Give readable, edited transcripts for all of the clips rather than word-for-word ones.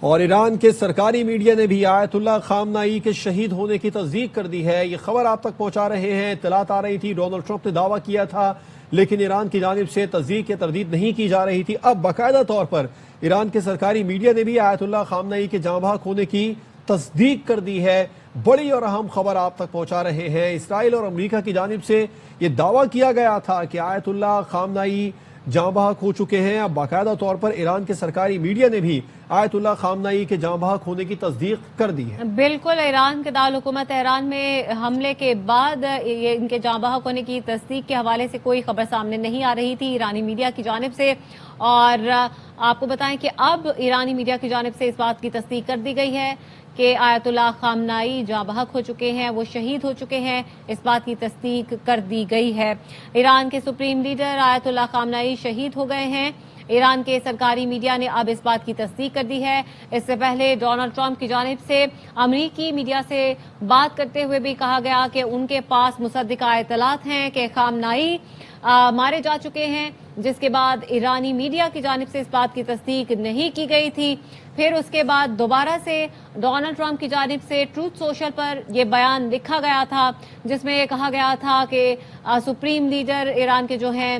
اور ایران کے سرکاری میڈیا نے بھی آیت اللہ خامنائی کے شہید ہونے کی تصدیق کر دی ہے۔ یہ خبر آپ تک پہنچا رہے ہیں۔ اطلاعات آ رہی تھی، ڈونلڈ ٹرمپ نے دعویٰ کیا تھا لیکن ایران کی جانب سے تصدیق یا تردید نہیں کی جا رہی تھی۔ اب باقاعدہ طور پر ایران کے سرکاری میڈیا نے بھی آیت اللہ خامنائی کے جاں بحق ہونے کی تصدیق کر دی ہے۔ بڑی اور اہم خبر آپ تک پہنچا رہے ہیں۔ اسرائیل اور امریکہ کی جانب سے یہ دعویٰ کیا گیا تھا کہ آیت اللہ خامنائی جاں بحق ہو چکے ہیں۔ اب باقاعدہ طور پر ایران کے سرکاری میڈیا نے بھی آیت اللہ خامنائی کے جاں بحق ہونے کی تصدیق کر دی ہے۔ بالکل، ایران کے دارالحکومت تہران میں حملے کے بعد ان کے جاں بحق ہونے کی تصدیق کے حوالے سے کوئی خبر سامنے نہیں آ رہی تھی ایرانی میڈیا کی جانب سے، اور آپ کو بتائیں کہ اب ایرانی میڈیا کی جانب سے اس بات کی تصدیق کر دی گئی ہے کہ آیت اللہ خامنائی جاں بحق ہو چکے ہیں، وہ شہید ہو چکے ہیں۔ اس بات کی تصدیق کر دی گئی ہے۔ ایران کے سپریم لیڈر آیت اللہ خامنائی شہید ہو گئے ہیں۔ ایران کے سرکاری میڈیا نے اب اس بات کی تصدیق کر دی ہے۔ اس سے پہلے ڈونلڈ ٹرمپ کی جانب سے امریکی میڈیا سے بات کرتے ہوئے بھی کہا گیا کہ ان کے پاس مصدقہ اطلاعات ہیں کہ خامنائی مارے جا چکے ہیں، جس کے بعد ایرانی میڈیا کی جانب سے اس بات کی تصدیق نہیں کی گئی تھی۔ پھر اس کے بعد دوبارہ سے ڈونلڈ ٹرمپ کی جانب سے ٹروتھ سوشل پر یہ بیان لکھا گیا تھا، جس میں یہ کہا گیا تھا کہ سپریم لیڈر ایران کے جو ہیں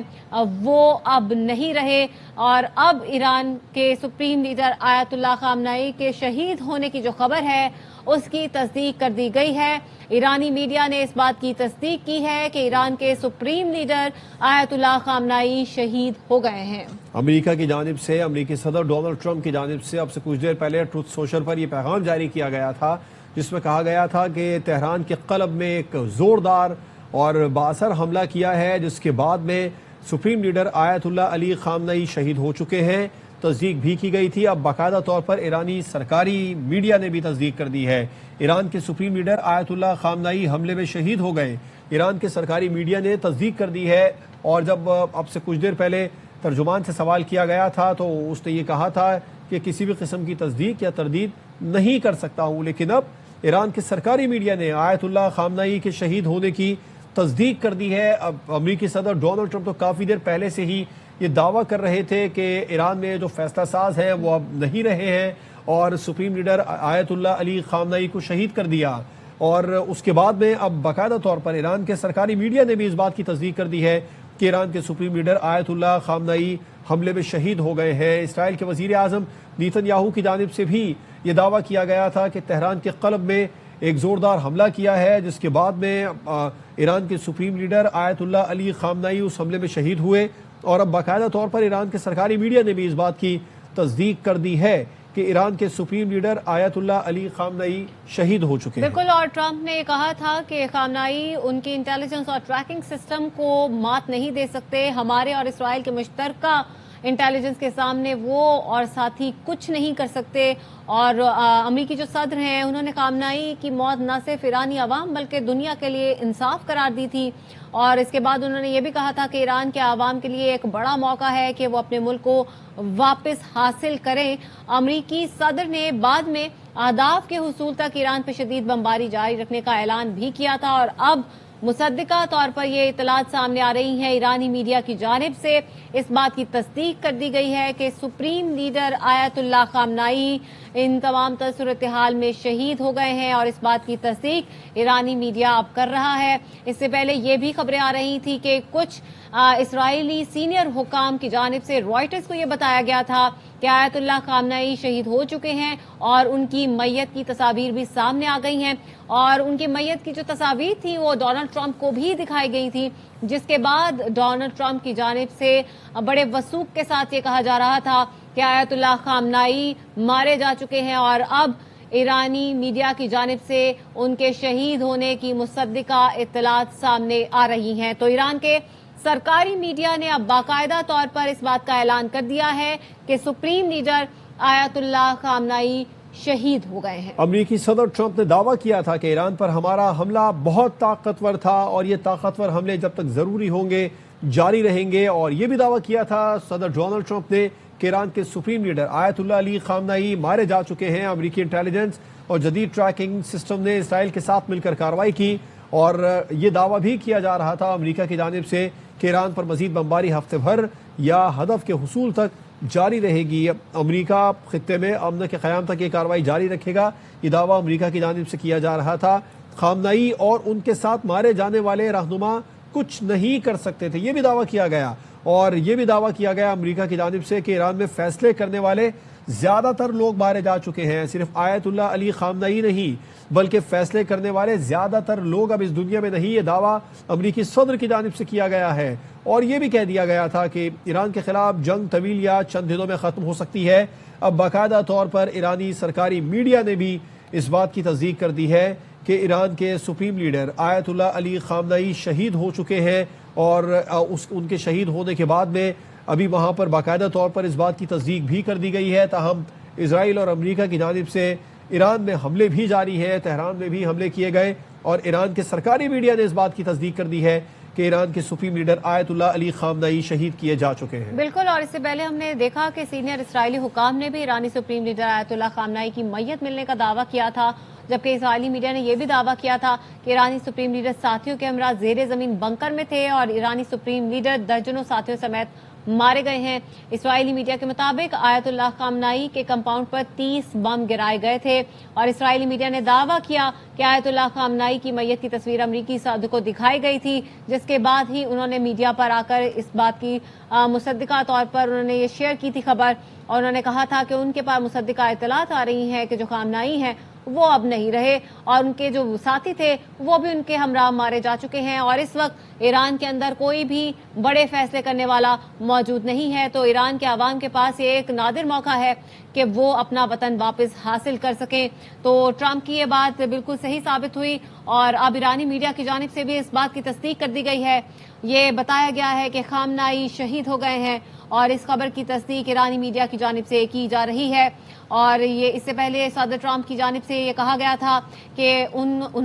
وہ اب نہیں رہے، اور اب ایران کے سپریم لیڈر آیت اللہ خامنائی کے شہید ہونے کی جو خبر ہے اس کی تصدیق کر دی گئی ہے۔ ایرانی میڈیا نے اس بات کی تصدیق کی ہے کہ ایران کے سپریم لیڈر آیت اللہ خامنائی شہید ہو گئے ہیں۔ امریکہ کی جانب سے امریکی صدر ڈونلڈ ٹرمپ کی جانب سے اب سے کچھ دیر پہلے ٹروتھ سوشل پر یہ پیغام جاری کیا گیا تھا، جس میں کہا گیا تھا کہ تہران کے قلب میں ایک زوردار اور بااثر حملہ کیا ہے، جس کے بعد میں سپریم لیڈر آیت اللہ علی خامنائی شہید ہو چکے ہیں۔ تصدیق بھی کی گئی تھی۔ اب باقاعدہ طور پر ایرانی سرکاری میڈیا نے بھی تصدیق کر دی ہے۔ ایران کے سپریم لیڈر آیت اللہ خامنائی حملے میں شہید ہو گئے، ایران کے سرکاری میڈیا نے تصدیق کر دی ہے۔ اور جب اب سے کچھ دیر پہلے ترجمان سے سوال کیا گیا تھا تو اس نے یہ کہا تھا کہ کسی بھی قسم کی تصدیق یا تردید نہیں کر سکتا ہوں، لیکن اب ایران کے سرکاری میڈیا نے آیت اللہ خامنائی کے شہید ہونے کی تصدیق کر دی ہے۔ اب امریکی صدر ڈونلڈ ٹرمپ تو کافی دیر پہلے سے ہی یہ دعویٰ کر رہے تھے کہ ایران میں جو فیصلہ ساز ہیں وہ اب نہیں رہے ہیں، اور سپریم لیڈر آیت اللہ علی خامنائی کو شہید کر دیا، اور اس کے بعد میں اب باقاعدہ طور پر ایران کے سرکاری میڈیا نے بھی اس بات کی تصدیق کر دی ہے کہ ایران کے سپریم لیڈر آیت اللہ خامنائی حملے میں شہید ہو گئے ہیں۔ اسرائیل کے وزیر اعظم نیتن یاہو کی جانب سے بھی یہ دعویٰ کیا گیا تھا کہ تہران کے قلب میں ایک زوردار حملہ کیا ہے، جس کے بعد میں ایران کے سپریم لیڈر آیت اللہ علی خامنائی اس حملے میں شہید ہوئے، اور اب باقاعدہ طور پر ایران کے سرکاری میڈیا نے بھی اس بات کی تصدیق کر دی ہے کہ ایران کے سپریم لیڈر آیت اللہ علی خامنائی شہید ہو چکے ہیں۔ بالکل، اور ٹرمپ نے یہ کہا تھا کہ خامنائی ان کی انٹیلیجنس اور ٹریکنگ سسٹم کو مات نہیں دے سکتے، ہمارے اور اسرائیل کے مشترکہ انٹیلیجنس کے سامنے وہ اور ساتھی کچھ نہیں کر سکتے۔ اور امریکی جو صدر ہیں انہوں نے خامنائی کی موت نہ صرف ایرانی عوام بلکہ دنیا کے لیے انصاف قرار دی تھی، اور اس کے بعد انہوں نے یہ بھی کہا تھا کہ ایران کے عوام کے لیے ایک بڑا موقع ہے کہ وہ اپنے ملک کو واپس حاصل کریں۔ امریکی صدر نے بعد میں اہداف کے حصول تک ایران پہ شدید بمباری جاری رکھنے کا اعلان بھی کیا تھا، اور اب مصدقہ طور پر یہ اطلاعات سامنے آ رہی ہیں ایرانی میڈیا کی جانب سے۔ اس بات کی تصدیق کر دی گئی ہے کہ سپریم لیڈر آیت اللہ خامنائی ان تمام تر صورتحال میں شہید ہو گئے ہیں، اور اس بات کی تصدیق ایرانی میڈیا اب کر رہا ہے۔ اس سے پہلے یہ بھی خبریں آ رہی تھی کہ کچھ اسرائیلی سینئر حکام کی جانب سے رائٹرز کو یہ بتایا گیا تھا کہ آیت اللہ خامنائی شہید ہو چکے ہیں، اور ان کی میت کی تصاویر بھی سامنے آ گئی ہیں، اور ان کی میت کی جو تصاویر تھی وہ ڈونلڈ ٹرمپ کو بھی دکھائی گئی تھی، جس کے بعد ڈونلڈ ٹرمپ کی جانب سے بڑے وثوق کے ساتھ یہ کہا جا رہا تھا کہ آیت اللہ خامنائی مارے جا چکے ہیں، اور اب ایرانی میڈیا کی جانب سے ان کے شہید ہونے کی مصدقہ اطلاعات سامنے آ رہی ہیں۔ تو ایران کے سرکاری میڈیا نے اب باقاعدہ طور پر اس بات کا اعلان کر دیا ہے کہ سپریم لیڈر آیت اللہ خامنائی شہید ہو گئے ہیں۔ امریکی صدر ٹرمپ نے دعویٰ کیا تھا کہ ایران پر ہمارا حملہ بہت طاقتور تھا، اور یہ طاقتور حملے جب تک ضروری ہوں گے جاری رہیں گے، اور یہ بھی دعویٰ کیا تھا صدر ڈونلڈ ٹرمپ نے کہ ایران کے سپریم لیڈر آیت اللہ علی خامنائی مارے جا چکے ہیں۔ امریکی انٹیلیجنس اور جدید ٹریکنگ سسٹم نے اسرائیل کے ساتھ مل کر کارروائی کی، اور یہ دعویٰ بھی کیا جا رہا تھا امریکہ کی جانب سے کہ ایران پر مزید بمباری ہفتے بھر یا ہدف کے حصول تک جاری رہے گی. امریکہ خطے میں امن کے قیام تک یہ کارروائی جاری رکھے گا. یہ دعویٰ امریکہ کی جانب سے کیا جا رہا تھا. خامنئی اور ان کے ساتھ مارے جانے والے رہنما کچھ نہیں کر سکتے تھے، یہ بھی دعویٰ کیا گیا. اور یہ بھی دعویٰ کیا گیا امریکہ کی جانب سے کہ ایران میں فیصلے کرنے والے زیادہ تر لوگ مارے جا چکے ہیں. صرف آیت اللہ علی خامنئی نہیں بلکہ فیصلے کرنے والے زیادہ تر لوگ اب اس دنیا میں نہیں. یہ دعویٰ امریکی صدر کی جانب سے کیا گیا ہے. اور یہ بھی کہہ دیا گیا تھا کہ ایران کے خلاف جنگ طویل یا چند دنوں میں ختم ہو سکتی ہے. اب باقاعدہ طور پر ایرانی سرکاری میڈیا نے بھی اس بات کی تصدیق کر دی ہے کہ ایران کے سپریم لیڈر آیت اللہ علی خامنئی شہید ہو چکے ہیں. اور ان کے شہید ہونے کے بعد میں ابھی وہاں پر باقاعدہ طور پر اس بات کی تصدیق بھی کر دی گئی ہے. تاہم اسرائیل اور امریکہ کی جانب سے ایران میں حملے بھی جاری ہیں. تہران میں بھی حملے کیے گئے اور ایران کے سرکاری میڈیا نے اس بات کی تصدیق کر دی ہے کہ ایران کے سپریم لیڈر آیت اللہ علی خامنئی شہید کیے جا چکے ہیں. بالکل، اور اس سے پہلے ہم نے دیکھا کہ سینئر اسرائیلی حکام نے بھی ایرانی سپریم لیڈر آیت اللہ خامنئی کی میت ملنے کا دعویٰ کیا تھا، جبکہ اسرائیلی میڈیا نے یہ بھی دعویٰ کیا تھا کہ ایرانی سپریم لیڈر ساتھیوں کے ہمراہ زیر زمین بنکر میں تھے اور ایرانی سپریم لیڈر درجنوں ساتھیوں سمیت مارے گئے ہیں. اسرائیلی میڈیا کے مطابق آیت اللہ خامنئی کے کمپاؤنڈ پر 30 بم گرائے گئے تھے اور اسرائیلی میڈیا نے دعویٰ کیا کہ آیت اللہ خامنئی کی میت کی تصویر امریکی صدر کو دکھائی گئی تھی، جس کے بعد ہی انہوں نے میڈیا پر آ کر اس بات کی مصدقہ طور پر انہوں نے یہ شیئر کی تھی خبر، اور انہوں نے کہا تھا کہ ان کے پاس مصدقہ اطلاعات آ رہی ہیں کہ جو خامنئی ہیں وہ اب نہیں رہے اور ان کے جو ساتھی تھے وہ بھی ان کے ہمراہ مارے جا چکے ہیں. اور اس وقت ایران کے اندر کوئی بھی بڑے فیصلے کرنے والا موجود نہیں ہے. تو ایران کے عوام کے پاس یہ ایک نادر موقع ہے کہ وہ اپنا وطن واپس حاصل کر سکیں. تو ٹرمپ کی یہ بات بالکل صحیح ثابت ہوئی اور اب ایرانی میڈیا کی جانب سے بھی اس بات کی تصدیق کر دی گئی ہے. یہ بتایا گیا ہے کہ خامنئی شہید ہو گئے ہیں اور اس خبر کی تصدیق ایرانی میڈیا کی جانب سے کی جا رہی ہے. اور یہ اس سے پہلے صدر ٹرمپ کی جانب سے یہ کہا گیا تھا کہ انہوں